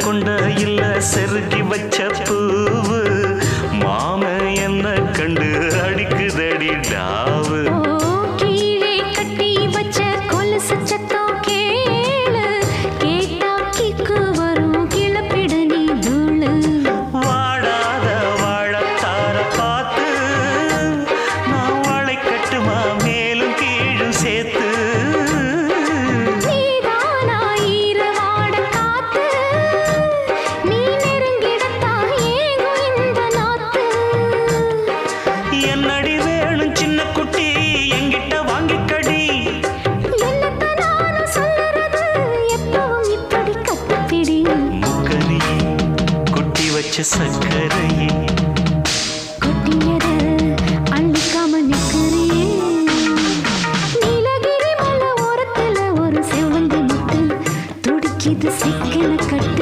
கொண்ட இல்ல செருகி வச்ச பூவு மாம என்ன கண்டு அடிக்குதடி டாவு. கீழே கட்டி வச்ச கொலுசு சத்தம் கேளு, கேட்டா கிக்கு வரும் கிளப்பிட நீ தூளு. வாடாத வாழத்தார பார்த்து நான் வாழை கட்டுமா மேலும் கீழும் சேர்த்து. என்னடி வேணும் சின்ன குட்டி என்கிட்ட வாங்கிக்கடி. முக்கனி குட்டி வச்ச சக்கரையே கொட்டியத அள்ளிக்காம நிற்கிறியே. நீலகிரி மலை ஓரத்துல ஒரு செவ்வந்தி முட்டு துடிக்குது